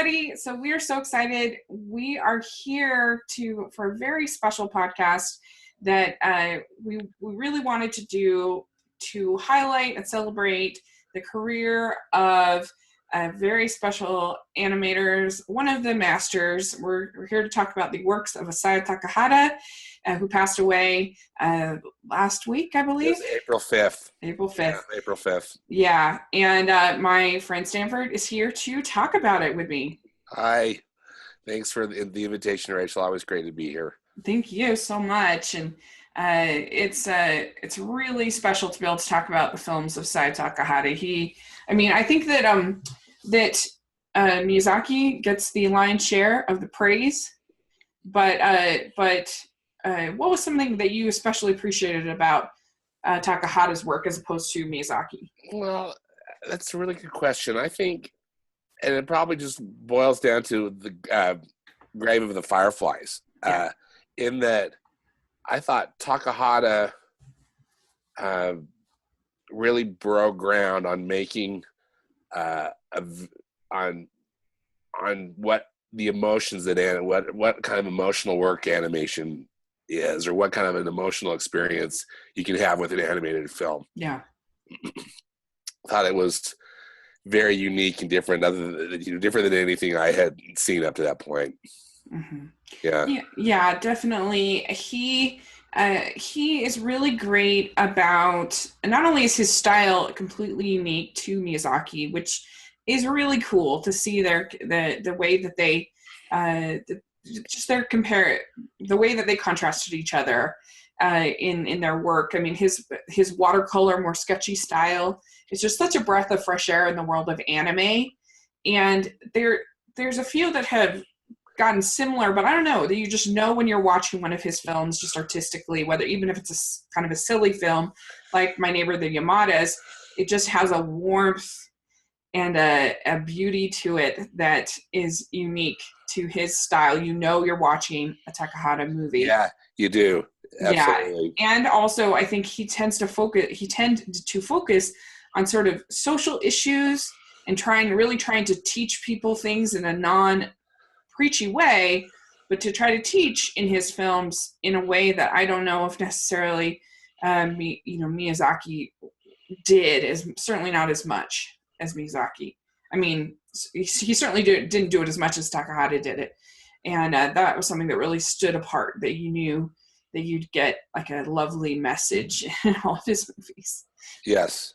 everybody. So we are so excited. We are here for a very special podcast that we really wanted to do to highlight and celebrate the career of very special animators, one of the masters. We're here to talk about the works of Isao Takahata, who passed away last week, I believe. April 5th. April 5th. Yeah, April 5th. Yeah, and my friend Stanford is here to talk about it with me. Hi. Thanks for the invitation, Rachel. Always great to be here. Thank you so much. And it's really special to be able to talk about the films of Isao Takahata. I think that Miyazaki gets the lion's share of the praise, but what was something that you especially appreciated about Takahata's work as opposed to Miyazaki? Well, that's a really good question. I think, and it probably just boils down to the Grave of the Fireflies, in that I thought Takahata really broke ground on making on what the emotions that what kind of emotional work animation is, or what kind of an emotional experience you can have with an animated film. Yeah. Thought it was very unique and different, different than anything I had seen up to that point. Mm-hmm. Yeah, definitely. He is really great about, not only is his style completely unique to Miyazaki, which is really cool to see the way that they the way that they contrasted each other in their work. I mean, his watercolor, more sketchy style is just such a breath of fresh air in the world of anime. And there's a few that have gotten similar, but I don't know, that you just know when you're watching one of his films, just artistically, whether even if it's a kind of a silly film like My Neighbor the Yamadas, it just has a warmth and a beauty to it that is unique to his style. You know you're watching a Takahata movie. Yeah, you do. Absolutely. Yeah. And also I think he tends to focus on sort of social issues and trying to teach people things in a non-preachy way, but to try to teach in his films in a way that I don't know if necessarily Miyazaki did, is certainly not as much as Miyazaki. I mean, he certainly didn't do it as much as Takahata did it. And that was something that really stood apart, that you knew that you'd get like a lovely message in all of his movies. Yes.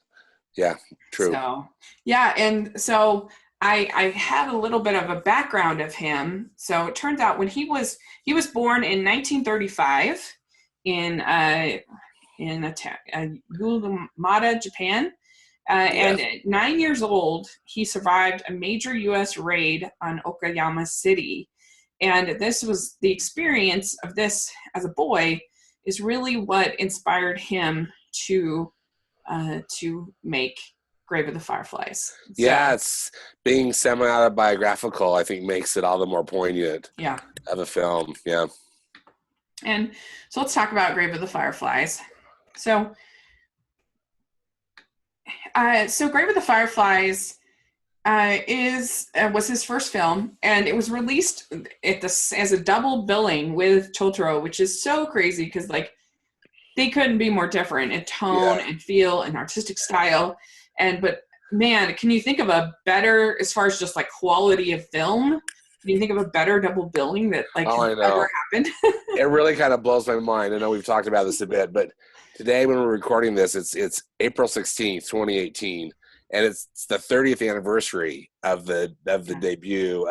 Yeah, true. So, yeah, and so I have a little bit of a background of him. So it turns out when he was born in 1935 in Yamada, Japan. And at 9 years old, he survived a major U.S. raid on Okayama City. And this was the experience of this as a boy is really what inspired him to make Grave of the Fireflies. So, yeah, it's being semi-autobiographical, I think, makes it all the more poignant of a film. Yeah. And so let's talk about Grave of the Fireflies. So Grave of the Fireflies was his first film, and it was released as a double billing with Totoro, which is so crazy because like they couldn't be more different in tone and feel and artistic style. But man, can you think of a better, as far as just like quality of film? Can you think of a better double billing that ever happened? It really kind of blows my mind. I know we've talked about this a bit, but today when we're recording this, it's April 16th, 2018, and it's the 30th anniversary of the debut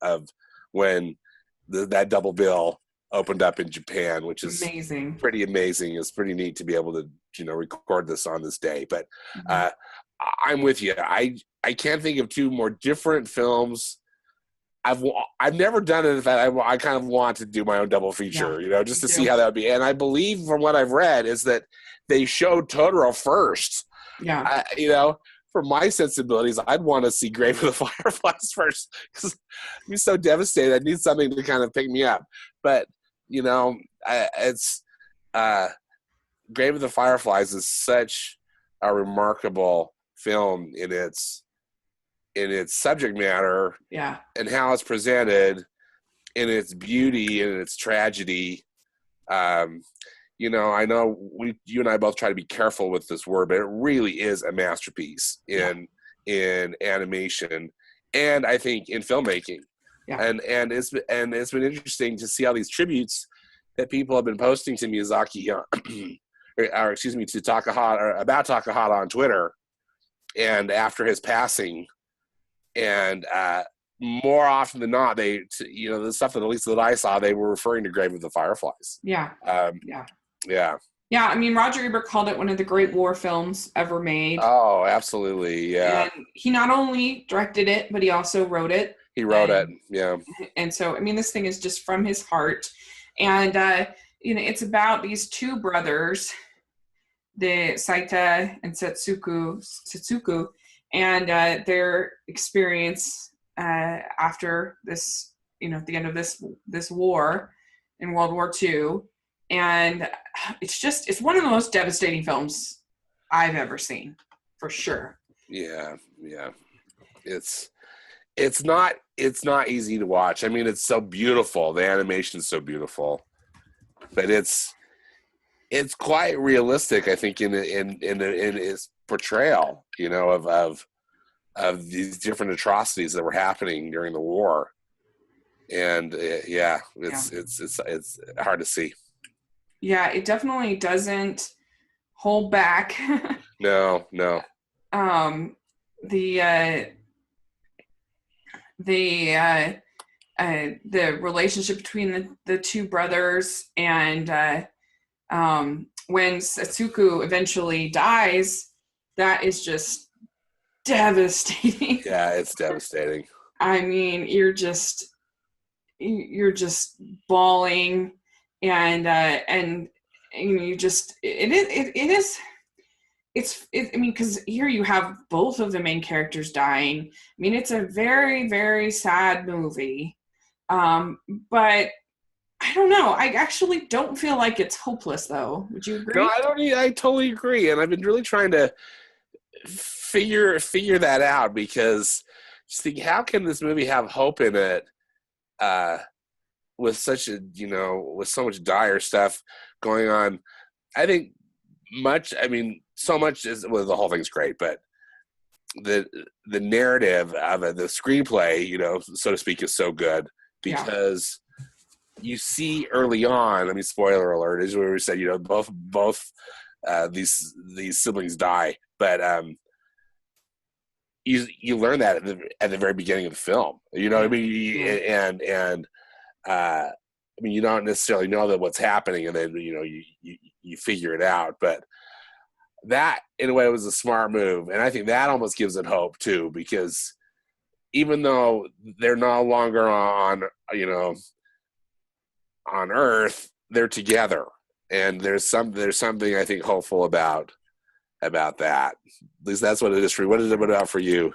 of when that double bill opened up in Japan, which is amazing. Pretty amazing. It's pretty neat to be able to record this on this day. But I'm with you. I can't think of two more different films. I've never done it. In fact, I kind of want to do my own double feature, just to see how that would be. And I believe from what I've read is that they showed Totoro first. Yeah. For my sensibilities, I'd want to see Grave of the Fireflies first because I'd be so devastated. I need something to kind of pick me up. But, it's Grave of the Fireflies is such a remarkable film in its in its subject matter, Yeah. and how it's presented, in its beauty and its tragedy. You know, I know you and I both try to be careful with this word, but it really is a masterpiece in animation, and I think in filmmaking. Yeah. And it's been interesting to see all these tributes that people have been posting to Miyazaki, or excuse me, to Takahata, or about Takahata on Twitter, and after his passing, and more often than not, the stuff that at least that I saw, they were referring to Grave of the Fireflies. Yeah. Yeah. Yeah, I mean, Roger Ebert called it one of the great war films ever made. Oh, absolutely, yeah. And he not only directed it, but he also wrote it. He wrote it, yeah. And so, I mean, this thing is just from his heart. And, it's about these two brothers, the Saita and Setsuko, and their experience after this, at the end of this war in World War II. And it's one of the most devastating films I've ever seen, for sure. Yeah. It's not easy to watch. I mean, it's so beautiful. The animation's so beautiful, but it's quite realistic, I think, in its portrayal, of these different atrocities that were happening during the war. And it's hard to see. Yeah, it definitely doesn't hold back. No. The relationship between the two brothers, and when Setsuko eventually dies, that is just devastating. Yeah, it's devastating. I mean, you're just bawling, and you just I mean, because here you have both of the main characters dying. I mean, it's a very, very sad movie, but I don't know. I actually don't feel like it's hopeless, though. Would you agree? No, I don't. I totally agree, and I've been really trying to figure that out, because just think, how can this movie have hope in it with such with so much dire stuff going on? I think so much is, well, the whole thing's great, but the narrative of it, the screenplay, so to speak, is so good, because you see early on, I mean, spoiler alert, is where we said, both these siblings die, but you learn that at the very beginning of the film, what I mean? And I mean, you don't necessarily know that what's happening, and then you figure it out, but that in a way was a smart move, and I think that almost gives it hope too, because even though they're no longer on Earth, they're together, and there's something I think hopeful about that. At least that's what it is for you. What is it about for you?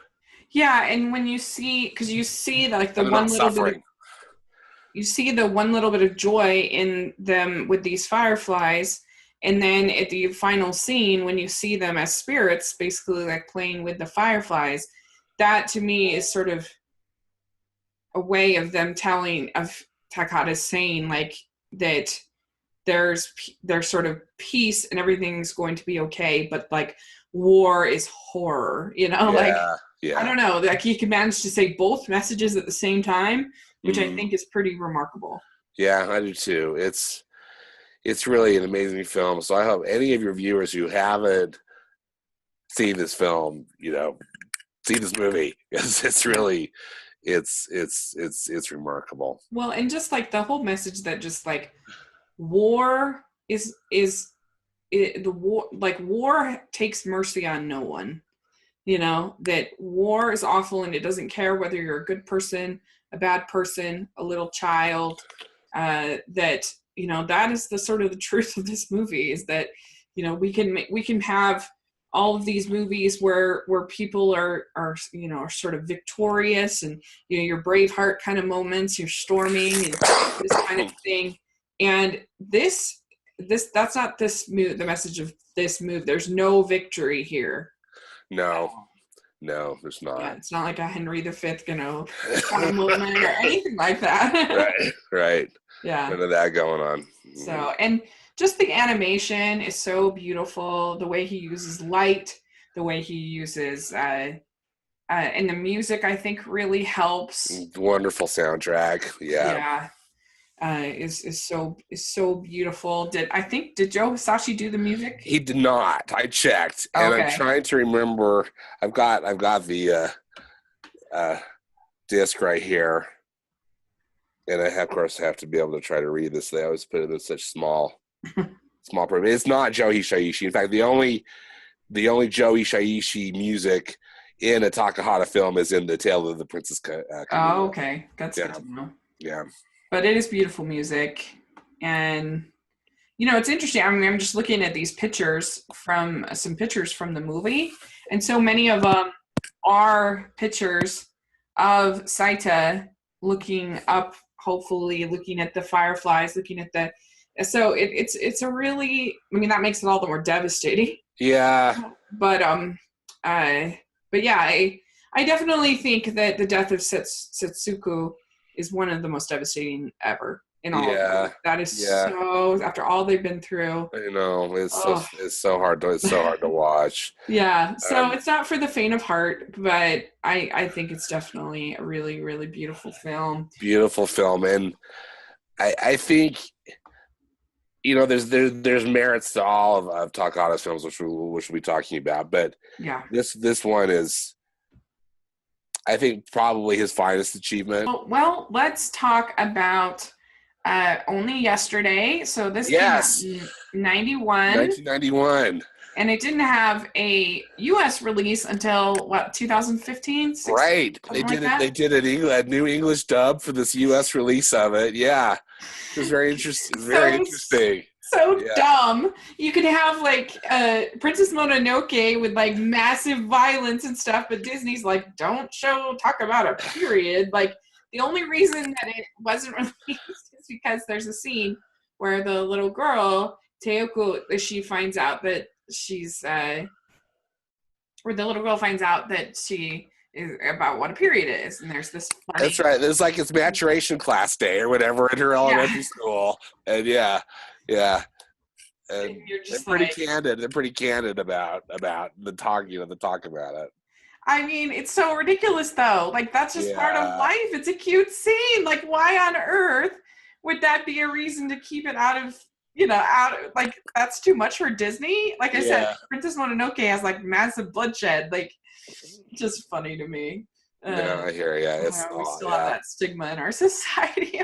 Yeah, and when you see, because you see like the one little bit of, you see the one little bit of joy in them with these fireflies, and then at the final scene, when you see them as spirits, basically like playing with the fireflies, that to me is sort of a way of them telling, of Takahata saying like that there's sort of peace and everything's going to be okay, but like war is horror, I don't know, like he can manage to say both messages at the same time, which I think is pretty remarkable. Yeah, I do too. It's really an amazing film. So I hope any of your viewers who haven't seen this film, see this movie. It's really, it's remarkable. Well, and just like the whole message that just like war war takes mercy on no one. That war is awful, and it doesn't care whether you're a good person, a bad person, a little child. That is the sort of the truth of this movie, is that we can have all of these movies where people are sort of victorious, and your Braveheart kind of moments, you're storming and this kind of thing, and this that's not the message of this movie. There's no victory here. No, No, there's Yeah, not. it's not like a Henry V, kind of moment or anything like that. Right. Yeah. None of that going on. So, and just the animation is so beautiful. The way he uses light, the way he uses, and the music, I think, really helps. Wonderful soundtrack. Yeah. Yeah, is so beautiful. Did Joe Hisashi do the music? He did not. I checked, and I'm Okay. trying to remember. I've got the disc right here, and I of course have to be able to try to read this. They always put it in such small print. It's not Joe Hisaishi. In fact, the only Joe Hisaishi music in a Takahata film is in The Tale of the Princess Kaguya. Oh, okay. That's good to know. Yeah. But it is beautiful music. And, it's interesting. I mean, I'm just looking at these pictures from the movie. And so many of them are pictures of Saita looking up, hopefully looking at the fireflies, looking at the. So it's a really, I mean, that makes it all the more devastating. Yeah. But yeah, I definitely think that the death of Setsuko is one of the most devastating ever in all of them. That is so, after all they've been through. I know, it's so hard to watch. Yeah, so it's not for the faint of heart, but I think it's definitely a really, really beautiful film. Beautiful film, and I think there's merits to all of Takahata's films, which we'll be talking about, but yeah, this one is, I think, probably his finest achievement. Well, let's talk about Only Yesterday. So this came out in 1991. And it didn't have a U.S. release until, 2015? Right. They did it. They did a new English dub for this U.S. release of it. Yeah. It was very interesting. Interesting. So dumb. You could have Princess Mononoke with massive violence and stuff, but Disney's don't talk about a period. The only reason that it wasn't released is because there's a scene where the little girl, Teoko, she finds out that she's where the little girl finds out that she is about what a period is, and there's this funny. That's right. There's it's maturation class day or whatever in her elementary school, and and you're just they're pretty candid. They're pretty candid about the talk. The talk about it. I mean, it's so ridiculous though. That's just part of life. It's a cute scene. Why on earth would that be a reason to keep it out of? That's too much for Disney. I said, Princess Mononoke has massive bloodshed. Just funny to me. No, I hear you. We still have that stigma in our society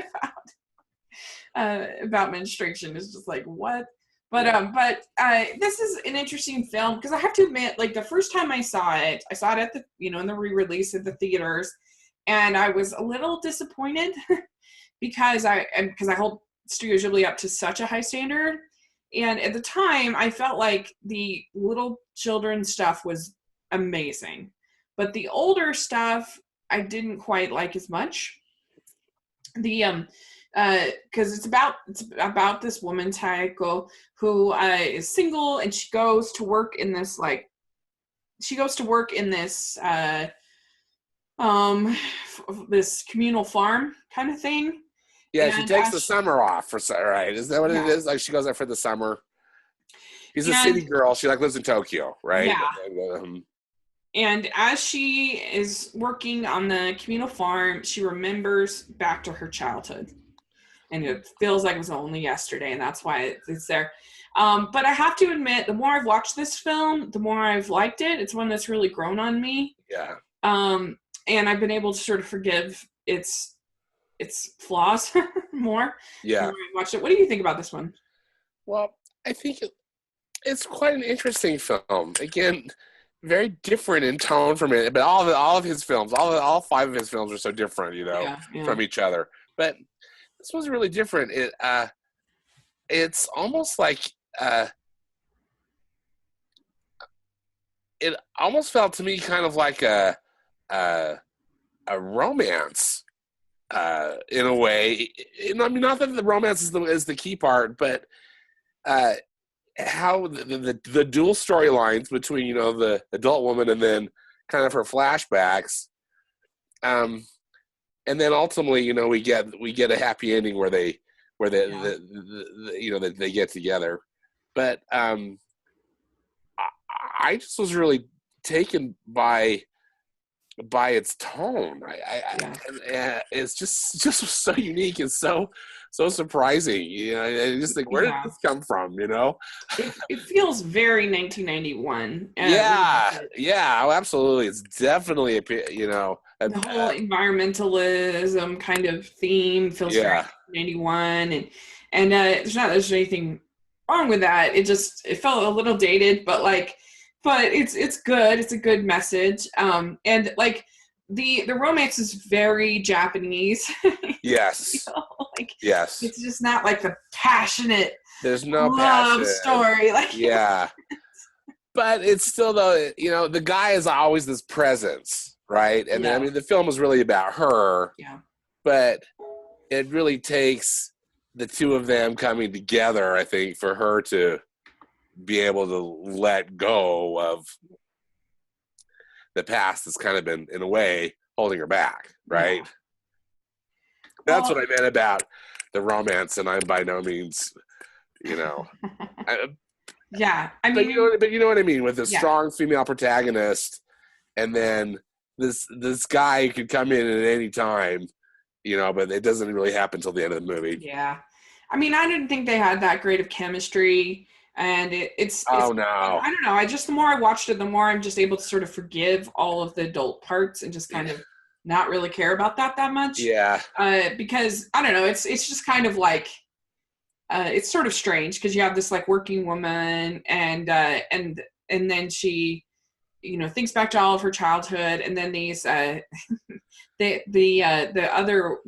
about menstruation. It's just what? But this is an interesting film because I have to admit, the first time I saw it at the in the re-release at the theaters, and I was a little disappointed because I hold Studio Ghibli up to such a high standard. And at the time, I felt like the little children stuff was amazing. But the older stuff, I didn't quite like as much. Because it's about this woman, Taeko, who is single, and she goes to work in this, this communal farm kind of thing. Yeah, she takes the summer off right? Is that what it is? She goes there for the summer. She's a city girl. She lives in Tokyo, right? Yeah. And as she is working on the communal farm, she remembers back to her childhood, and it feels like it was only yesterday, and that's why it's there. But I have to admit, the more I've watched this film, the more I've liked it. It's one that's really grown on me. Yeah. And I've been able to sort of forgive its flaws more. Yeah. I watched it. What do you think about this one? Well, I think it's quite an interesting film. Again, very different in tone from it, but all of his films, all 5 of his films are so different, from each other. But this one's really different. It's almost it almost felt to me kind of like a romance. In a way, I mean, not that the romance is the key part, but how the dual storylines between the adult woman and then kind of her flashbacks. And then ultimately, you know, we get a happy ending where they you know, they get together. But I just was really taken by its tone. It's just so unique and so surprising. You know, I just think, where did this come from? You know, it feels very 1991. Oh, absolutely. It's definitely the whole environmentalism kind of theme feels very 1991, and there's anything wrong with that. It felt a little dated, but it's good. It's a good message. And like the romance is very Japanese. Yes. You know? Yes. It's just not like the passionate. There's no love story. But it's still, though, you know, the guy is always this presence, right? And I mean, the film is really about her. Yeah. But it really takes the two of them coming together, I think, for her to be able to let go of the past that's kind of been, in a way, holding her back, right? Yeah. That's what I meant about the romance, and I'm by no means, you know. I mean, but you know what I mean, with a strong female protagonist, and then this guy could come in at any time, you know, but it doesn't really happen until the end of the movie. Yeah, I mean, I didn't think they had that great of chemistry. And it's oh no, I don't know. The more I watched it, the more I'm just able to sort of forgive all of the adult parts and just kind of not really care about that much. Yeah. Because I don't know. It's just kind of like it's sort of strange because you have this like working woman and then she, you know, thinks back to all of her childhood, and then these the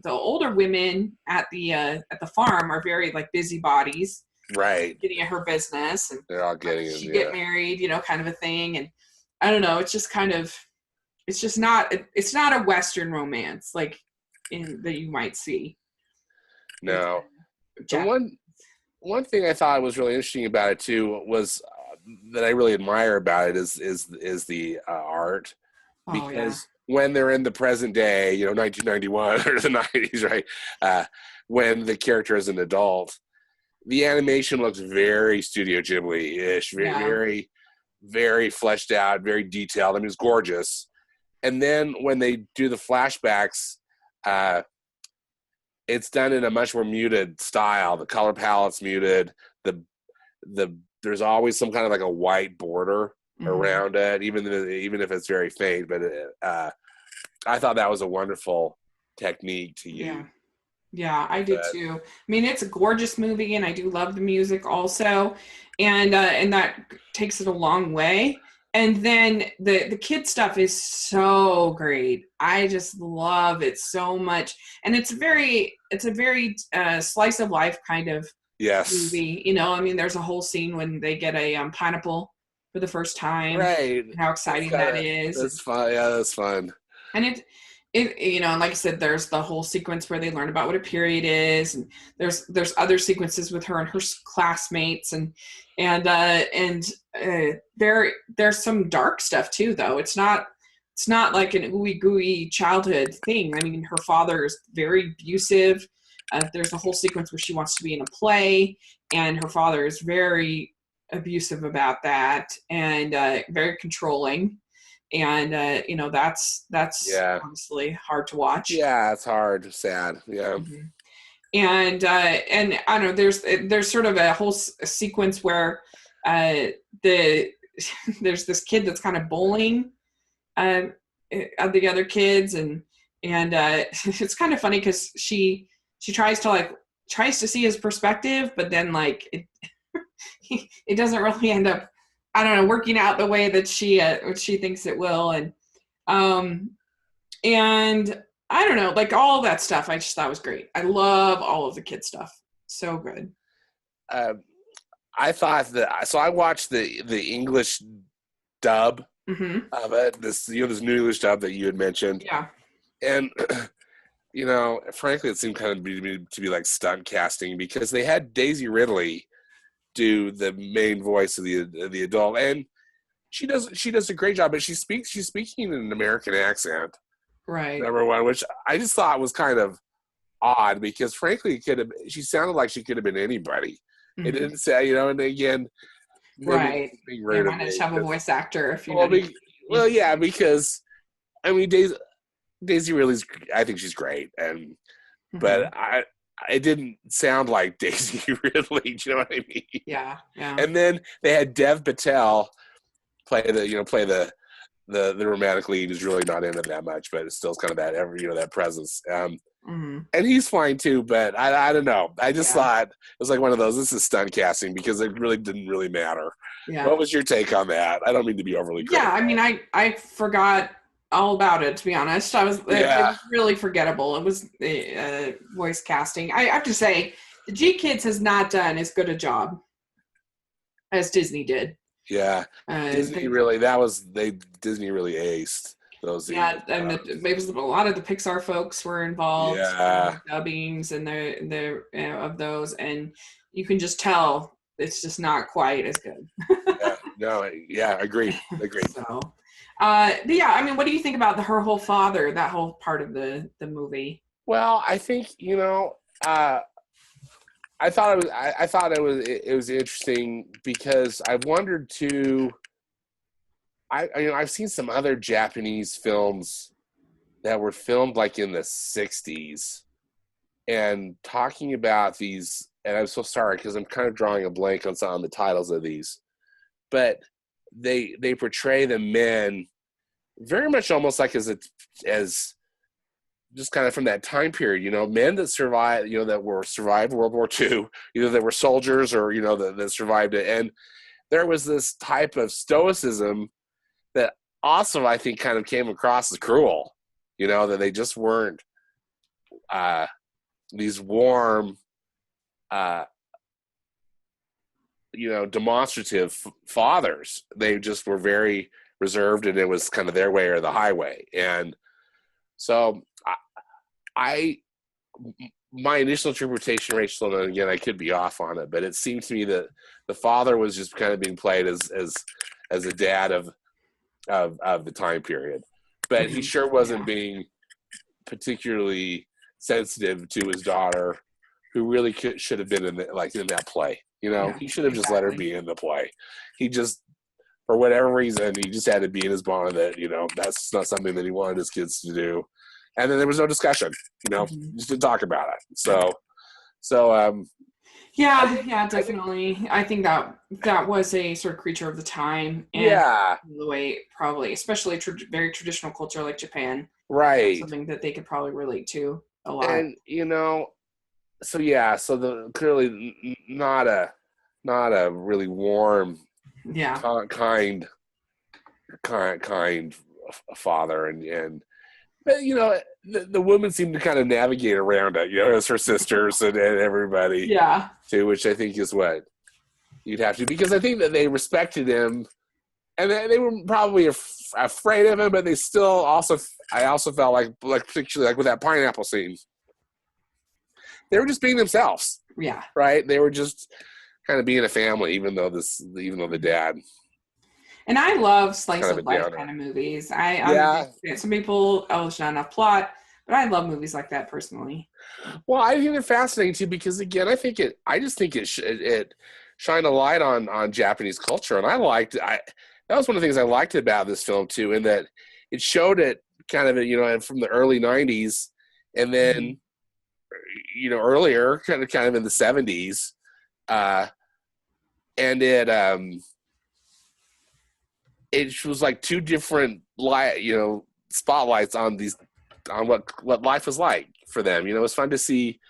older women at the farm are very like busybodies. Right. Getting at her business, and they're all getting she get married, you know, kind of a thing. And I don't know, it's just kind of, it's not a Western romance like that you might see. No. The one thing I thought was really interesting about it too was that I really admire about it is the art, because when they're in the present day, you know, 1991 or the 90s, right? When the character is an adult, the animation looks very Studio Ghibli-ish, very, very fleshed out, very detailed. I mean, it's gorgeous. And then when they do the flashbacks, it's done in a much more muted style. The color palette's muted. There's always some kind of like a white border around it, even if it's very faint. But I thought that was a wonderful technique to use. Yeah, I did too. I mean, it's a gorgeous movie, and I do love the music also, and that takes it a long way. And then the kid stuff is so great. I just love it so much, and it's a very slice of life kind of movie. You know, I mean, there's a whole scene when they get a pineapple for the first time. Right. How exciting that is. That's fun. Yeah, that's fun. And it you know, like I said, there's the whole sequence where they learn about what a period is, and there's other sequences with her and her classmates, and there's some dark stuff too, though. It's not like an ooey gooey childhood thing. I mean, her father is very abusive. There's a whole sequence where she wants to be in a play, and her father is very abusive about that, and very controlling. And you know, that's honestly hard to watch. Yeah, it's hard, sad. Yeah. Mm-hmm. And I don't know, there's sort of a whole sequence where there's this kid that's kind of bullying the other kids, and it's kind of funny because she tries to see his perspective, but then like it doesn't really end up, I don't know, working out the way that she thinks it will. And I don't know, like all of that stuff I just thought was great. I love all of the kid stuff. So good. I thought that, so I watched the English dub of it, this new English dub that you had mentioned. Yeah. And you know, frankly, it seemed kind of to be like stunt casting, because they had Daisy Ridley do the main voice of the adult, and she does a great job, but she's speaking in an American accent. Right. Number one, which I just thought was kind of odd because frankly, she sounded like she could have been anybody. It Mm-hmm. didn't say, and again, maybe Right. being Yeah, rude of why not me. just have a voice actor if you're Well, not yeah, because I mean, Daisy Ridley's, I think she's great, but it didn't sound like Daisy Ridley. Do you know what I mean? Yeah, yeah. And then they had Dev Patel play the romantic lead, who's really not in it that much, but it still kind of that presence. And he's fine too, but I don't know. I just thought it was like one of those. This is stunt casting because it really didn't really matter. Yeah. What was your take on that? I don't mean to be overly critical. Yeah, I mean, I forgot all about it, to be honest. It was really forgettable. It was voice casting. I have to say, the G Kids has not done as good a job as Disney did. Yeah, Disney really aced those. Yeah, and it was a lot of the Pixar folks were involved. Yeah, dubbings and the of those, and you can just tell it's just not quite as good. Agreed. So, but yeah, I mean, what do you think about her whole father? That whole part of the movie. Well, I think I thought it was interesting because I wondered too. I've seen some other Japanese films that were filmed like in the 60s and talking about these, and I'm so sorry because I'm kind of drawing a blank on some of the titles of these, but they portray the men very much almost like as just kind of from that time period, men that survived, that survived World War II, either that were soldiers or, that survived it. And there was this type of stoicism that also I think kind of came across as cruel, that they just weren't these warm, demonstrative fathers. They just were very reserved, and it was kind of their way or the highway. And so my initial interpretation, Rachel, and again, I could be off on it, but it seemed to me that the father was just kind of being played as a dad of the time period, but he sure wasn't being particularly sensitive to his daughter, who really should have been in that play. He should have just let her be in the play. He just, for whatever reason, he just had to be in his bond that that's not something that he wanted his kids to do. And then there was no discussion, just didn't talk about it. So, yeah, definitely. I think that was a sort of creature of the time. And the way, probably, especially very traditional culture like Japan. Right. Something that they could probably relate to a lot. And, so clearly not a really warm, kind father. And but the women seem to kind of navigate around it, as her sisters and everybody, too, which I think is what you'd have to, because I think that they respected him, and they were probably afraid of him, but they still I also felt like particularly like with that pineapple scene, they were just being themselves. Yeah. Right. They were just kind of being a family, even though the dad. And I love slice of life kind of movies. Some people, there's not enough plot, but I love movies like that personally. Well, I think they're fascinating too, because again, I just think it shined a light on Japanese culture, and that was one of the things I liked about this film too, in that it showed it kind of from the early 90s, and then earlier kind of in the 70s, and it was like two different spotlights on what life was like for them. It was fun to see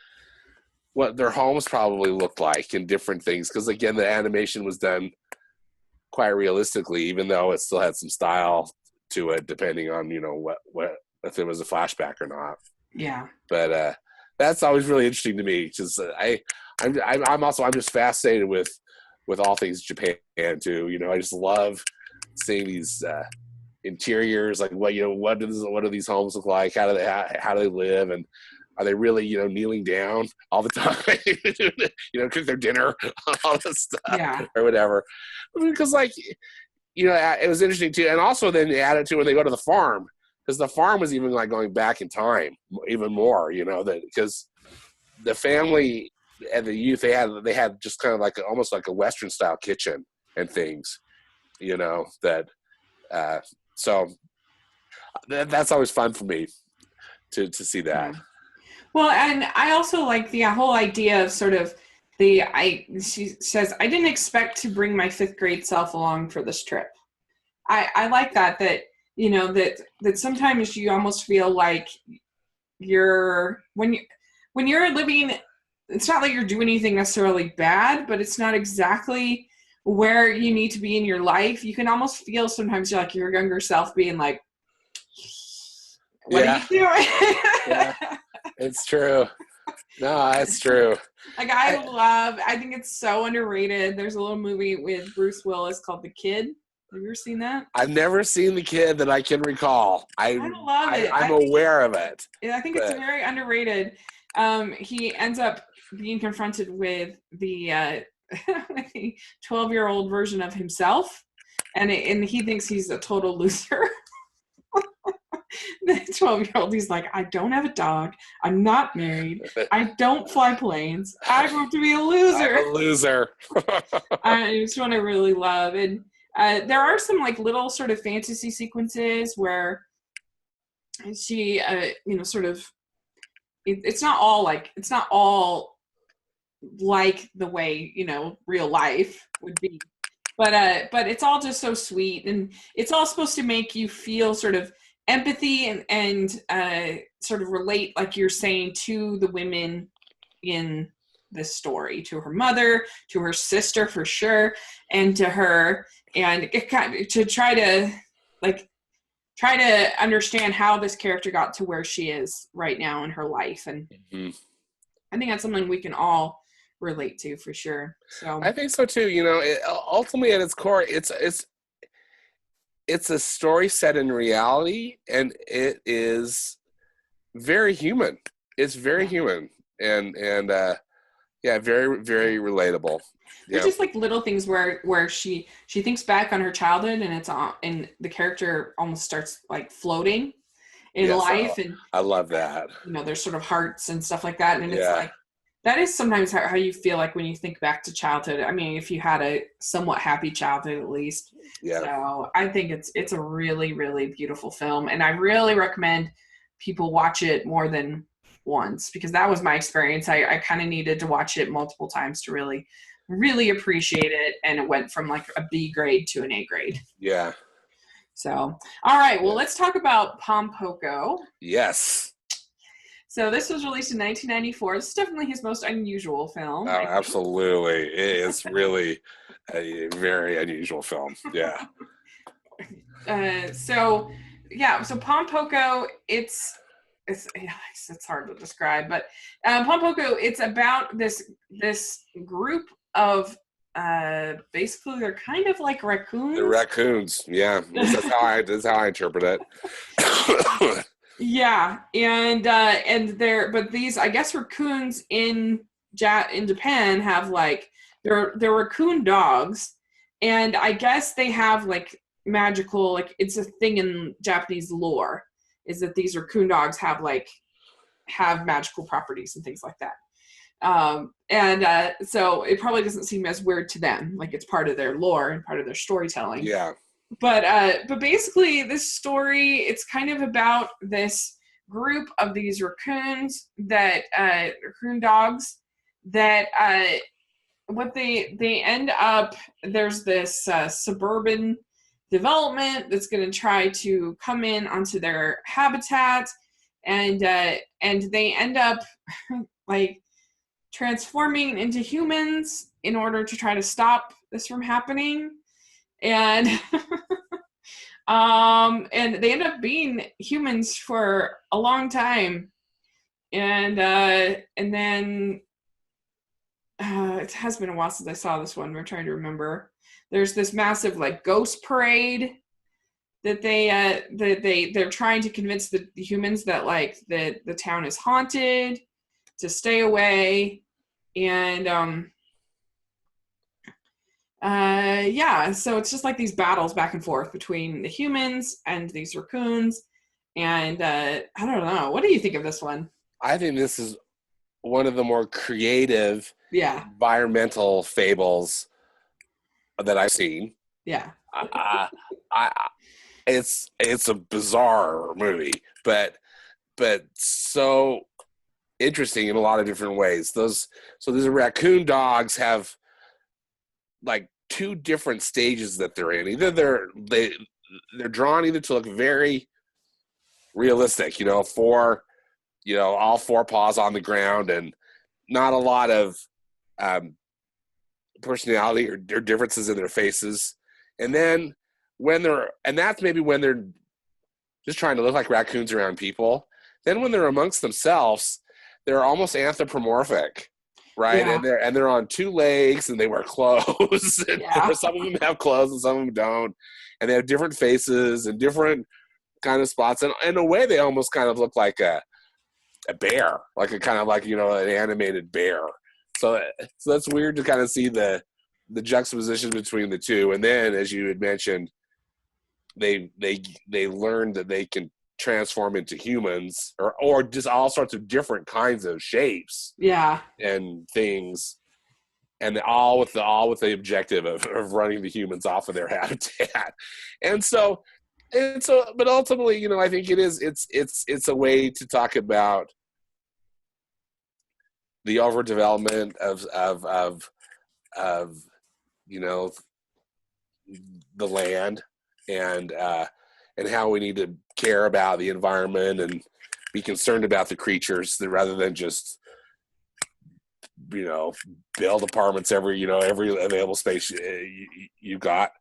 what their homes probably looked like and different things, because again, the animation was done quite realistically, even though it still had some style to it, depending on what if there was a flashback or not. Yeah. But that's always really interesting to me, because I'm just fascinated with all things Japan too. I just love seeing these interiors, like what do these homes look like? How do they live, and are they really kneeling down all the time? Cook their dinner, all this stuff, or whatever. Because it was interesting too. And also then they added to when they go to the farm, because the farm was even like going back in time even more, that because the family and the youth, they had just kind of like almost like a Western style kitchen and things, that, so that's always fun for me to see that. Yeah. Well, and I also like the whole idea of sort of she says, I didn't expect to bring my 5th grade self along for this trip. I like that that sometimes you almost feel like when you're living, it's not like you're doing anything necessarily bad, but it's not exactly where you need to be in your life. You can almost feel sometimes like your younger self being like, what are you doing? Yeah, it's true. No, that's true. Like I think it's so underrated. There's a little movie with Bruce Willis called The Kid. Have you ever seen that? I've never seen The Kid that I can recall. I love it. I'm aware of it. I think it's very underrated. He ends up being confronted with the 12-year-old version of himself, and he thinks he's a total loser. The 12-year-old, he's like, I don't have a dog. I'm not married. I don't fly planes. I want to be a loser. I'm a loser. It's one I really love. And there are some like little sort of fantasy sequences where she, sort of, it's not all like the way, real life would be. But it's all just so sweet, and it's all supposed to make you feel sort of empathy and sort of relate, like you're saying, to the women in this story, to her mother, to her sister for sure, and to her, and to try to understand how this character got to where she is right now in her life. And I think that's something we can all relate to for sure. So I think so too. Ultimately at its core, it's a story set in reality, and it is very human. It's very human, and very, very relatable. There's just like little things where she thinks back on her childhood, and the character almost starts like floating in life, and I love that. There's sort of hearts and stuff like that, and it's like that is sometimes how you feel like when you think back to childhood. I mean, if you had a somewhat happy childhood at least. Yeah. So I think it's a really, really beautiful film, and I really recommend people watch it more than once, because that was my experience. I kind of needed to watch it multiple times to really, really appreciate it, and it went from like a B grade to an A grade. Yeah. So, all right, well, let's talk about Pom Poko. Yes. So this was released in 1994. This is definitely his most unusual film. Oh, absolutely. It is really a very unusual film. Yeah. So Pom Poko, it's hard to describe, but Pom Poko, it's about this group of basically they're kind of like raccoons. The raccoons, yeah. That's how I interpret it. Yeah, and but these, I guess, raccoons in Japan have like they're raccoon dogs, and I guess they have like magical, like it's a thing in Japanese lore, is that these raccoon dogs have magical properties and things like that. So it probably doesn't seem as weird to them, like it's part of their lore and part of their storytelling. Yeah. But basically this story, it's kind of about this group of these raccoons raccoon dogs that what they end up, there's this suburban development that's going to try to come in onto their habitat, and they end up like transforming into humans in order to try to stop this from happening. And and they end up being humans for a long time, and then it has been a while since I saw this one. We're trying to remember. There's this massive like ghost parade that they're trying to convince the humans that like the town is haunted, to stay away, and Yeah, so it's just like these battles back and forth between the humans and these raccoons. And I don't know. What do you think of this one? I think this is one of the more creative Yeah, environmental fables that I've seen. yeah, I it's a bizarre movie, but so interesting in a lot of different ways. These raccoon dogs have like two different stages that they're in. Either they're drawn either to look very realistic, all four paws on the ground and not a lot of um, personality or differences in their faces. And then that's maybe when they're just trying to look like raccoons around people. Then when they're amongst themselves, they're almost anthropomorphic, right? yeah, And they're on two legs and they wear clothes. And yeah, some of them have clothes and some of them don't. And they have different faces and different kind of spots. And in a way, they almost kind of look like a bear, like a kind of like, an animated bear. So that's weird to kind of see the juxtaposition between the two. And then, as you had mentioned, they learn that they can transform into humans or just all sorts of different kinds of shapes yeah, and things, and all with the objective of running the humans off of their habitat. But ultimately, I think it's a way to talk about the overdevelopment of the land and how we need to care about the environment and be concerned about the creatures rather than just build apartments every available space you got.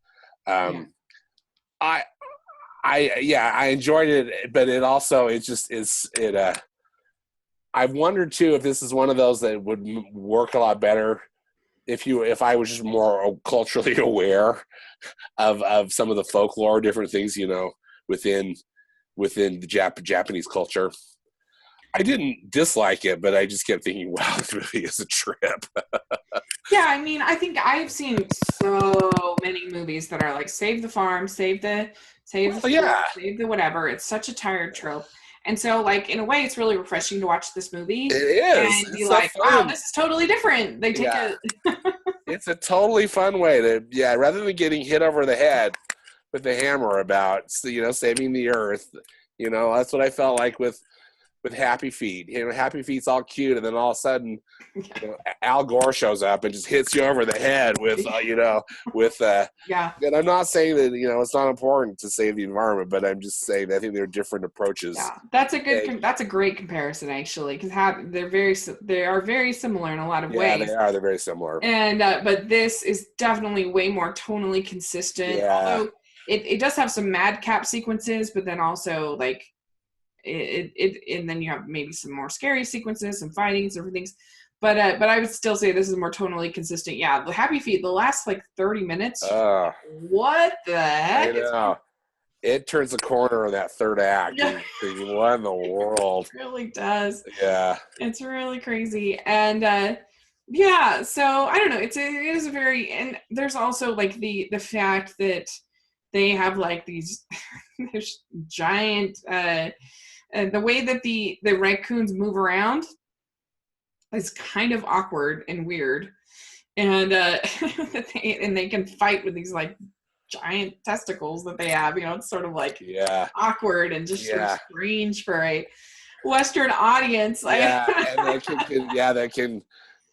yeah. I enjoyed it, but it also I've wondered too if this is one of those that would work a lot better if I was just more culturally aware of some of the folklore, different things, within the Japanese culture. I didn't dislike it, but I just kept thinking, wow, this movie is a trip. Yeah, I mean, I think I've seen so many movies that are like save the farm, save the Well, yeah, forest, save the whatever. It's such a tired trope. And so like in a way it's really refreshing to watch this it movie is. and be It's so like, wow, fun. this is totally different. They take Yeah, a it's a totally fun way to, rather than getting hit over the head with the hammer about, saving the earth. That's what I felt like with Happy Feet. Happy Feet's all cute, and then all of a sudden, Al Gore shows up and just hits you over the head with, with. yeah. And I'm not saying that it's not important to save the environment, but I'm just saying I think there are different approaches. Yeah, that's a great comparison actually, because they are very similar in a lot of Yeah, they ways. are. They're very similar. And but this is definitely way more tonally consistent. Yeah. Although it does have some madcap sequences, but then also like and then you have maybe some more scary sequences, some fighting, some things. But I would still say this is more tonally consistent. Yeah, the Happy Feet, the last like 30 minutes. What the I heck? know. It turns the corner in that third act. Yeah. Thinking, what in the world? It really does. Yeah. It's really crazy. And yeah, so I don't know. It is a very, and there's also like the fact that they have like these there's giant the way that the raccoons move around is kind of awkward and weird. And they can fight with these like giant testicles that they have. It's sort of like awkward and just sort of strange for a Western audience. Yeah, and that can.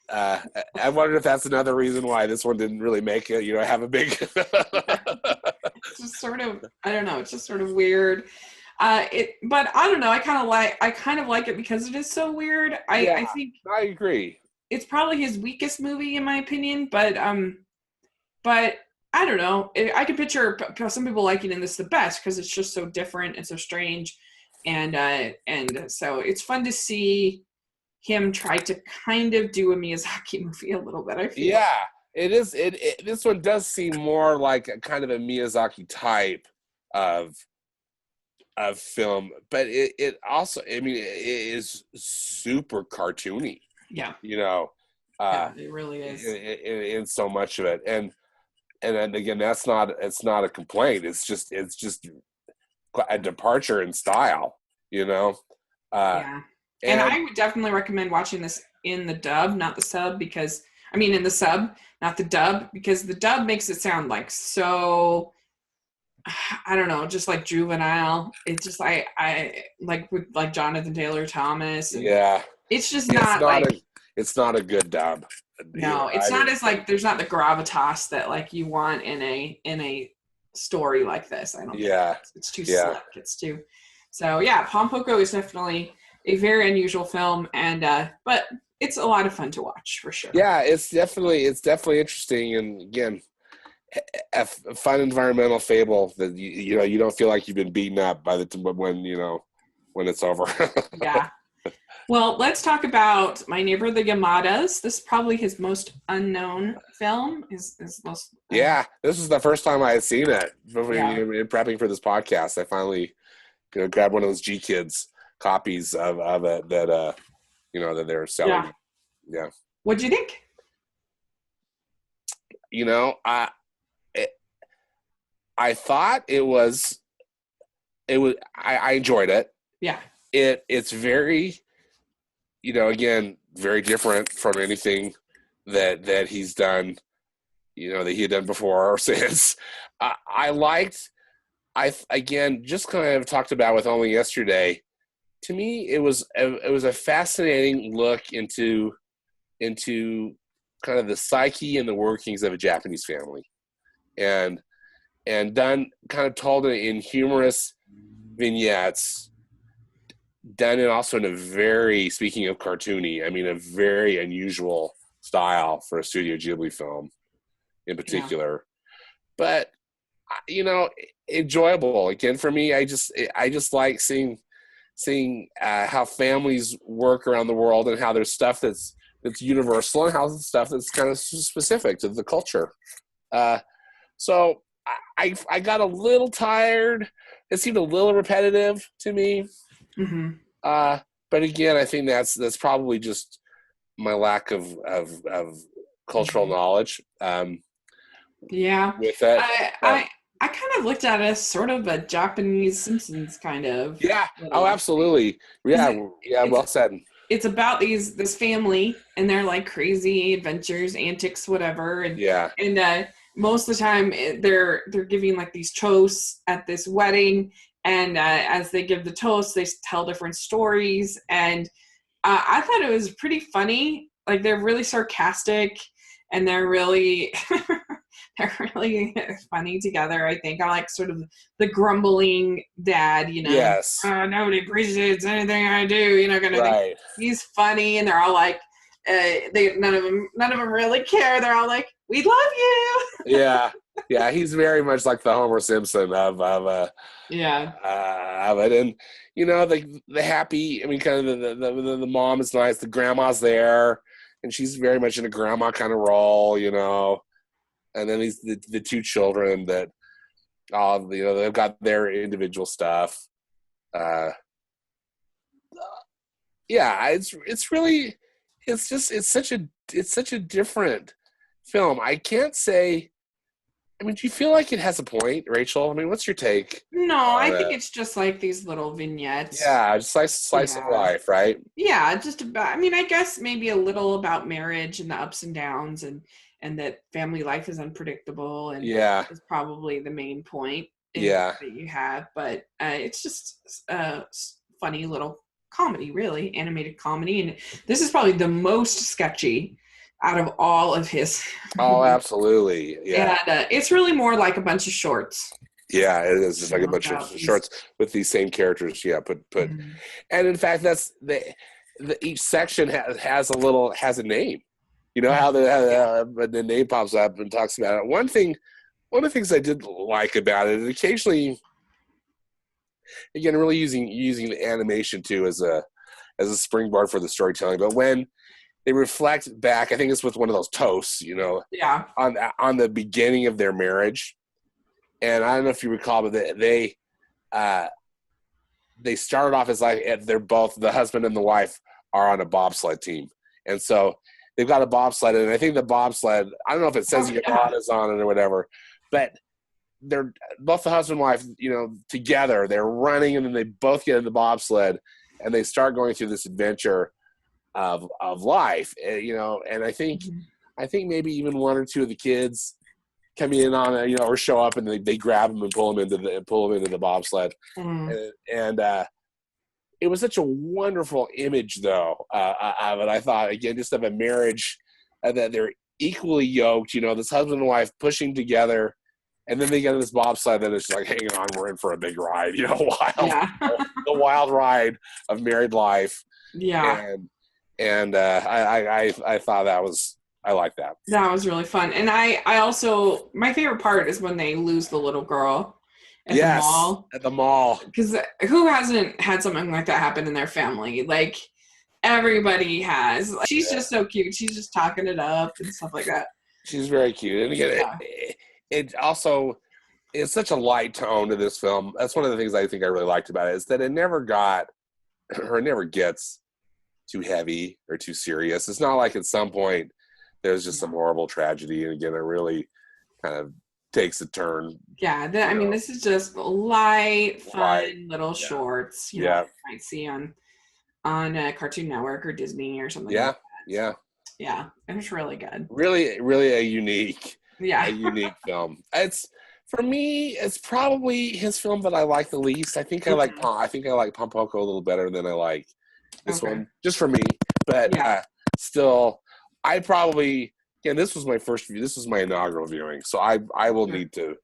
I wondered if that's another reason why this one didn't really make it. Have a big. It's just sort of, I don't know. It's just sort of weird. But I don't know. I kind of like it because it is so weird. I think I agree. it's probably his weakest movie in my opinion. But I don't know. I can picture some people liking this the best because it's just so different and so strange, and so it's fun to see him try to kind of do a Miyazaki movie a little bit. I feel. Yeah, it is. This one does seem more like a kind of a Miyazaki type of film, but it also, I mean, it is super cartoony. Yeah. Yeah, It really is. In so much of it, and and then again, it's not a complaint. It's just a departure in style, you know. Yeah. And I would definitely recommend watching this in the dub, not the sub, because in the sub, not the dub, because the dub makes it sound like so, I don't know, just like juvenile. It's just I like with like Jonathan Taylor Thomas. And yeah, it's just it's not not like a it's not a good dub. no, it's not as like there's not the gravitas that like you want in a story like this. I don't think it's too slick. It's too so yeah. Pom Poko is definitely a very unusual film, and but it's a lot of fun to watch for sure. Yeah, it's definitely interesting, and again, a fun environmental fable that you don't feel like you've been beaten up by the time when it's over. Yeah. Well, let's talk about My Neighbor the Yamadas. This is probably his most unknown film. His most yeah, this is the first time I had seen it. In prepping for this podcast, I finally grabbed one of those G Kids copies of it that that they're selling. Yeah. What'd you think? I thought it was I enjoyed it. Yeah. It's very again, very different from anything that he's done, that he had done before or since. I again just kind of talked about with Only Yesterday. To me, it was a fascinating look into kind of the psyche and the workings of a Japanese family, and done kind of told it in humorous vignettes, done it also in a very, speaking of cartoony, a very unusual style for a Studio Ghibli film in particular. But enjoyable. Again, for me, I just like seeing how families work around the world, and how there's stuff that's universal, and how there's stuff that's kind of specific to the culture. So I got a little tired. It seemed a little repetitive to me. Mm-hmm. But again, I think that's probably just my lack of cultural knowledge. With it, I kind of looked at it as sort of a Japanese Simpsons kind of. Yeah. Oh, absolutely. Yeah. Well said. It's about this family and their like crazy adventures, antics, whatever. And most of the time they're giving like these toasts at this wedding, and as they give the toast, they tell different stories. And I thought it was pretty funny. Like they're really sarcastic, and they're really funny together. I think I like sort of the grumbling dad, Yes. Nobody appreciates anything I do, kind of thing. He's funny, and they're all like, none of them really care. They're all like, we love you. Yeah. He's very much like the Homer Simpson of it, and the happy. Kind of the mom is nice. The grandma's there, and she's very much in a grandma kind of role, And then the two children that, they've got their individual stuff. It's such a different film. I can't say. Do you feel like it has a point, Rachel? What's your take? No, I think it's just like these little vignettes. Yeah, just like slice of life, right? Yeah, just about. I guess maybe a little about marriage and the ups and downs, and that family life is unpredictable, and is probably the main point that you have. But it's just a funny little comedy, really, animated comedy. And this is probably the most sketchy out of all of his. Oh, absolutely. Yeah. And it's really more like a bunch of shorts. Yeah, it is just like a bunch of shorts with these same characters. Yeah, put. And in fact, that's each section has a name. How the name pops up and talks about it. One of the things I did like about it, and occasionally, again, really using the animation too as a springboard for the storytelling. But when they reflect back, I think it's with one of those toasts, on the beginning of their marriage. And I don't know if you recall, but they started off as like they're both, the husband and the wife are on a bobsled team, and so they've got a bobsled, and I think the bobsled, I don't know if it says Yamada's on it or whatever, but they're both the husband and wife, together. They're running, and then they both get in the bobsled, and they start going through this adventure of life, and I think maybe even one or two of the kids come in on it, or show up, and they grab them and pull them into the bobsled, and it was such a wonderful image, though, of it. I thought, again, just of a marriage that they're equally yoked, this husband and wife pushing together, and then they get in this bobsled that is like, hang on, we're in for a big ride, the wild ride of married life. Yeah. And I thought I like that. That was really fun. And I also, my favorite part is when they lose the little girl at the mall. At the mall. Because who hasn't had something like that happen in their family? Like, everybody has. She's just so cute. She's just talking it up and stuff like that. She's very cute. And again, it also, it's such a light tone to this film. That's one of the things I think I really liked about it, is that it never gets too heavy or too serious. It's not like at some point there's just some horrible tragedy, and again, it really kind of takes a turn. Yeah, I mean, this is just light, fun little shorts. You might see on Cartoon Network or Disney or something. Yeah, like that. Yeah, it was really good. Really, really a unique film. For me, it's probably his film that I like the least. I think I like Pom Poko a little better than I like this one, just for me. But still, I probably, this was my first view. This was my inaugural viewing, so I'll need to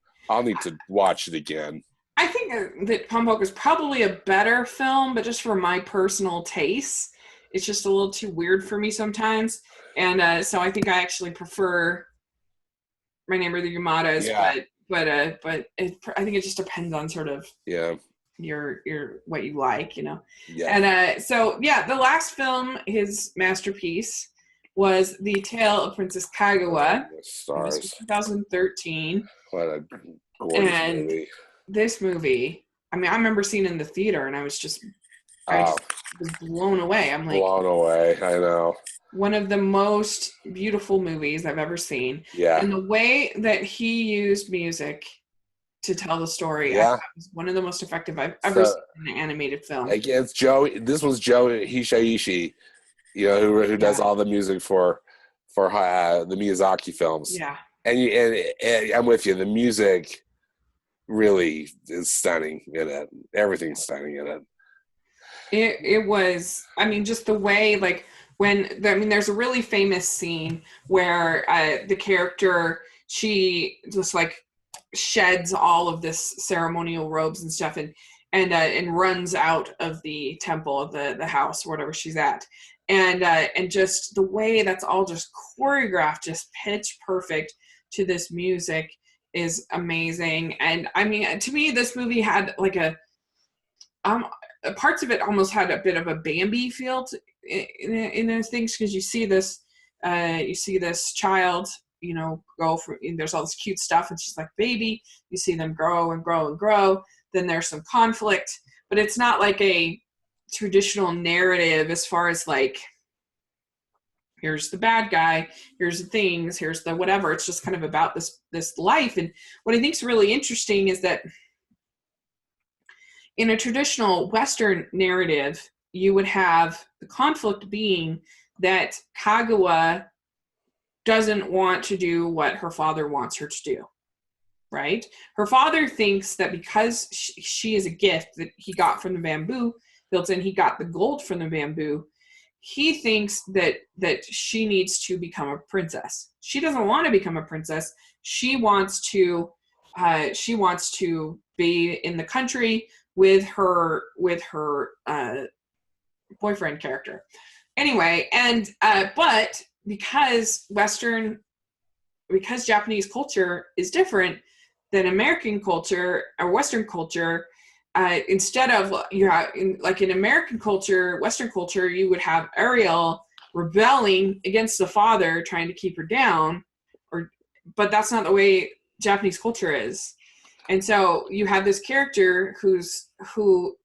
watch it again. I think that Pom Poko is probably a better film, but just for my personal taste, it's just a little too weird for me sometimes. And so I think I actually prefer My Neighbor the Yamadas, but I think it just depends on sort of your what you like, And the last film, his masterpiece, was The Tale of Princess Kagawa. Stars. It was 2013. What a gorgeous movie. This movie, I mean, I remember seeing it in the theater, and I was just was blown away. I'm like, blown away. I know. One of the most beautiful movies I've ever seen. Yeah. And the way that he used music to tell the story, I thought was one of the most effective I've ever seen in an animated film. Against Joe, this was Joe Hisaishi, who does all the music for the Miyazaki films. Yeah. And I'm with you. The music really is stunning in it. Everything's stunning in it. It was, I mean, just the way, like, there's a really famous scene where the character, she just like sheds all of this ceremonial robes and stuff and runs out of the temple of the house, whatever she's at. And just the way that's all just choreographed, just pitch perfect to this music is amazing. And I mean, to me, this movie had like parts of it almost had a bit of a Bambi feel in those things, because you see this child, go from, there's all this cute stuff, and she's like baby. You see them grow and grow and grow. Then there's some conflict, but it's not like a traditional narrative as far as like, here's the bad guy, here's the things, here's the whatever. It's just kind of about this life. And what I think is really interesting is that in a traditional Western narrative, you would have the conflict being that Kaguya doesn't want to do what her father wants her to do, right? Her father thinks that because she is a gift that he got from the bamboo built in, he got the gold from the bamboo, he thinks that she needs to become a princess. She doesn't want to become a princess. She wants to be in the country with her boyfriend character. Anyway, and but because Japanese culture is different than American culture or Western culture, instead of in American culture, Western culture, you would have Ariel rebelling against the father, trying to keep her down, but that's not the way Japanese culture is. And so you have this character who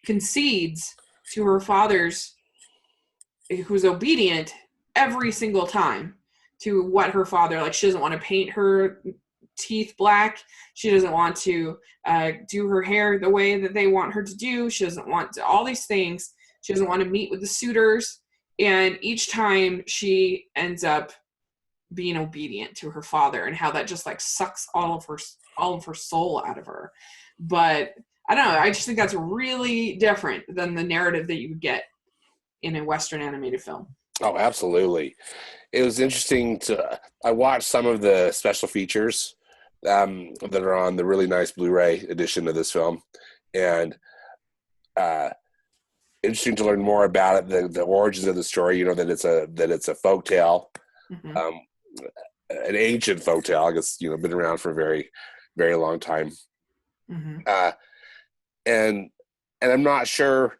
concedes to her father's, who's obedient, every single time to what her father, like, she doesn't want to paint her teeth black. She doesn't want to do her hair the way that they want her to do. She doesn't want to, all these things. She doesn't want to meet with the suitors. And each time she ends up being obedient to her father, and how that just like sucks all of her soul out of her. But I don't know. I just think that's really different than the narrative that you would get in a Western animated film. Oh, absolutely. It was interesting I watched some of the special features that are on the really nice Blu-ray edition of this film, and interesting to learn more about it, the origins of the story. You know, that it's a folktale, Mm-hmm. An ancient folktale. I guess, you know, been around for a very, very long time. Mm-hmm. And I'm not sure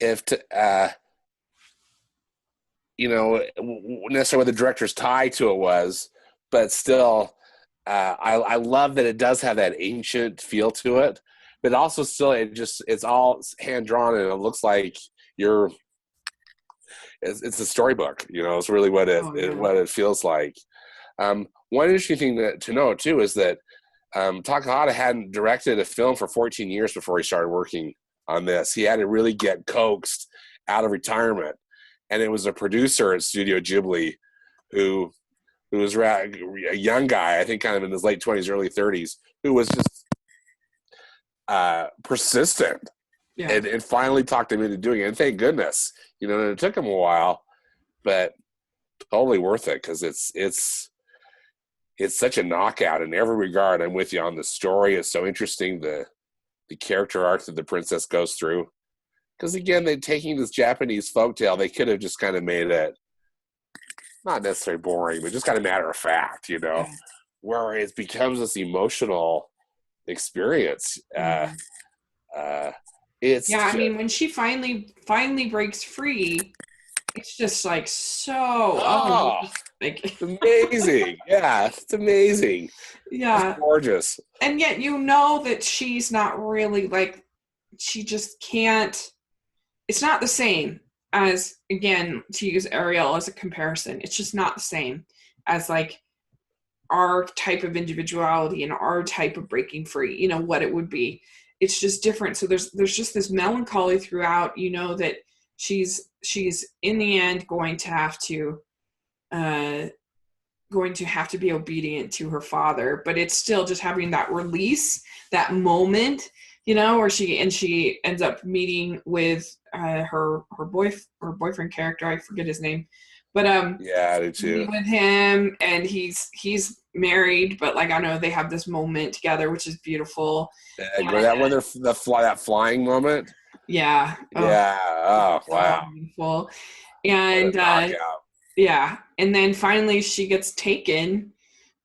if you know, necessarily what the director's tie to it was, but still, I love that it does have that ancient feel to it, but also still it's all hand drawn, and it looks like it's a storybook. You know, it's really what it feels like. One interesting thing to note too is that Takahata hadn't directed a film for 14 years before he started working on this. He had to really get coaxed out of retirement, and it was a producer at Studio Ghibli who was a young guy, I think kind of in his late 20s, early 30s, who was just persistent, and finally talked him into doing it. And thank goodness, you know, and it took him a while, but totally worth it, because it's such a knockout in every regard. I'm with you on the story. It's so interesting, the character arc that the princess goes through. Because again, they're taking this Japanese folktale, they could have just kind of made it not necessarily boring, but just kind of matter of fact, you know, where it becomes this emotional experience. I mean, when she finally breaks free, it's just like it's amazing. Yeah, it's amazing. Yeah, it's gorgeous. And yet, you know that she's not really, like, she just can't. It's not the same as, again, to use Ariel as a comparison. It's just not the same as, like, our type of individuality and our type of breaking free, you know, what it would be. It's just different. So there's just this melancholy throughout, you know, that she's in the end going to have to be obedient to her father, but it's still just having that release, that moment, you know, where she ends up meeting with her boyfriend character. I forget his name, but yeah, I do too. With him, and he's married, but like, I know they have this moment together, which is beautiful. That flying moment. Yeah. Yeah. Oh, wow. Beautiful. And yeah, and then finally she gets taken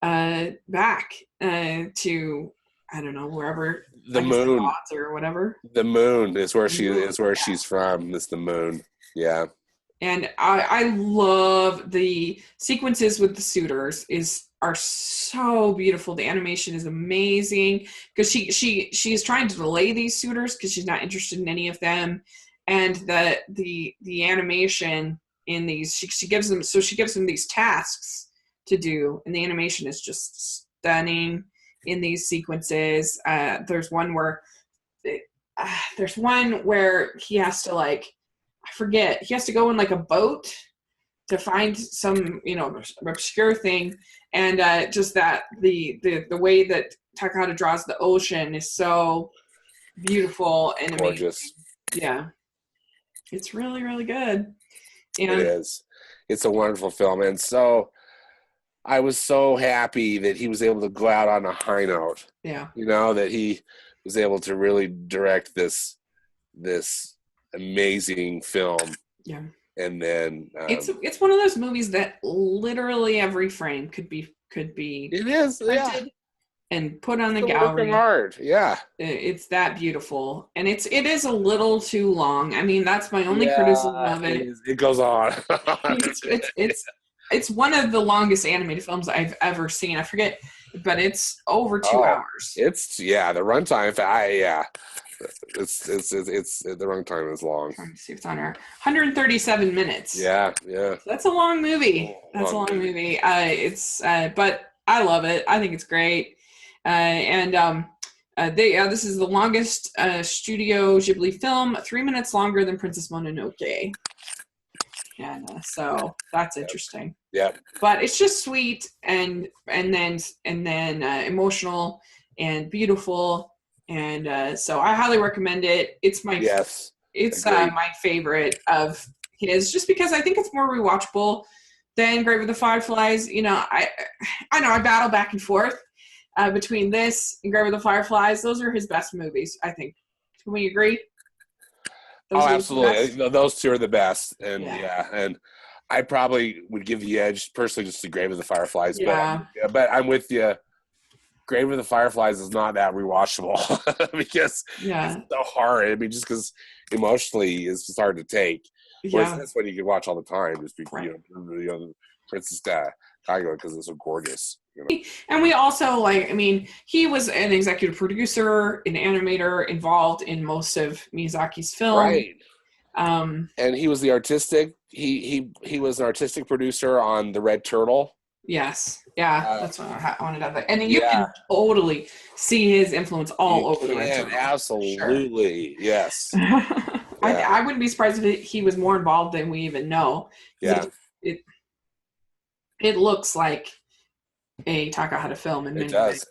back to, I don't know, wherever, the moon or whatever. The moon is where she's from. It's the moon. Yeah. And I love the sequences with the suitors are so beautiful. The animation is amazing, because she's trying to delay these suitors because she's not interested in any of them, and the animation in these, she gives them these tasks to do, and the animation is just stunning in these sequences. There's one where he has to, like, I forget, he has to go in like a boat to find some, you know, obscure thing, and just that the way that Takahata draws the ocean is so beautiful and gorgeous. Amazing. Yeah, it's really, really good. And it is. It's a wonderful film, and so I was so happy that he was able to go out on a high note. Yeah, you know, that he was able to really direct this amazing film. Yeah. And then it's one of those movies that literally every frame could be it is printed and put on the gallery. Art. Yeah. It's that beautiful. And it is a little too long. I mean, that's my only criticism of it. It goes on. It's one of the longest animated films I've ever seen. I forget, but it's over 2 hours. The runtime. It's the runtime is long. Trying to see if it's on our 137 minutes. Yeah. That's a long movie. That's a long movie. But I love it. I think it's great. This is the longest Studio Ghibli film, 3 minutes longer than Princess Mononoke. And so that's interesting. Yeah. But it's just sweet and then emotional and beautiful, and so I highly recommend it. It's my my favorite of his, just because I think it's more rewatchable than Grave of the Fireflies. You know, I know I battle back and forth between this and Grave of the Fireflies. Those are his best movies, I think. Can we agree? Absolutely. Those two are the best. And and I probably would give the edge personally just to Grave of the Fireflies. Yeah. But I'm with you. Grave of the Fireflies is not that rewatchable because it's so hard. I mean, just because emotionally it's just hard to take. Whereas this one you can watch all the time, just because Princess Kaguya, because it's so gorgeous. You know? And we also he was an executive producer, an animator, involved in most of Miyazaki's film. Right. And he was the artistic. He was an artistic producer on The Red Turtle. Yes. Yeah. That's what I wanted to have. And then you can totally see his influence all over The Red Turtle. Absolutely. Sure. Yes. I wouldn't be surprised if he was more involved than we even know. Yeah. It looks like a Takahata film in many ways.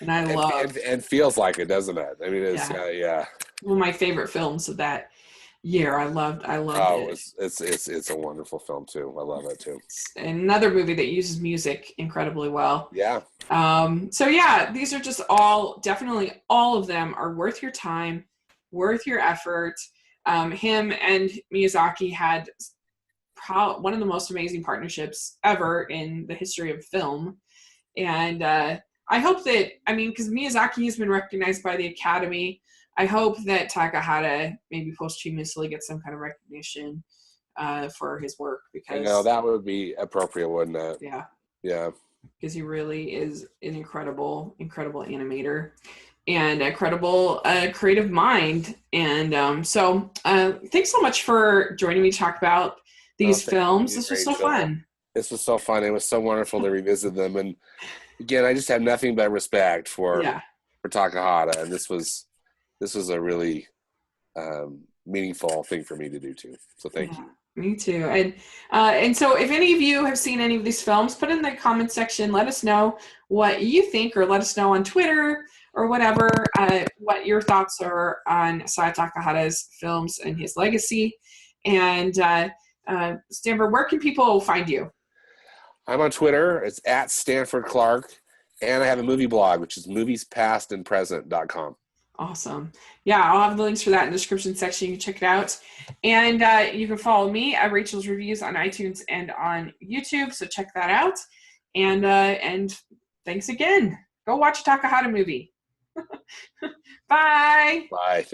And I love and feels like it, doesn't it? I mean, it's one of my favorite films of that year. I loved it. It's a wonderful film too. I love it too. It's another movie that uses music incredibly well. Yeah. These are just definitely all of them are worth your time, worth your effort. Him and Miyazaki had one of the most amazing partnerships ever in the history of film. And I hope that, because Miyazaki has been recognized by the Academy, I hope that Takahata maybe posthumously gets some kind of recognition for his work, because that would be appropriate, wouldn't it? Yeah. Because he really is an incredible animator and a credible creative mind. And so thanks so much for joining me to talk about these films. This was so fun. This was so fun. It was so wonderful to revisit them. And again, I just have nothing but respect for Takahata. And this was a really meaningful thing for me to do too. So thank you. Me too. And so if any of you have seen any of these films, put in the comment section, let us know what you think, or let us know on Twitter or whatever, what your thoughts are on Isao Takahata's films and his legacy. And Stanford, where can people find you? I'm on Twitter. It's at Stanford Clark. And I have a movie blog, which is moviespastandpresent.com. Awesome. Yeah, I'll have the links for that in the description section. You can check it out. And you can follow me at Rachel's Reviews on iTunes and on YouTube. So check that out. And thanks again. Go watch a Takahata movie. Bye. Bye.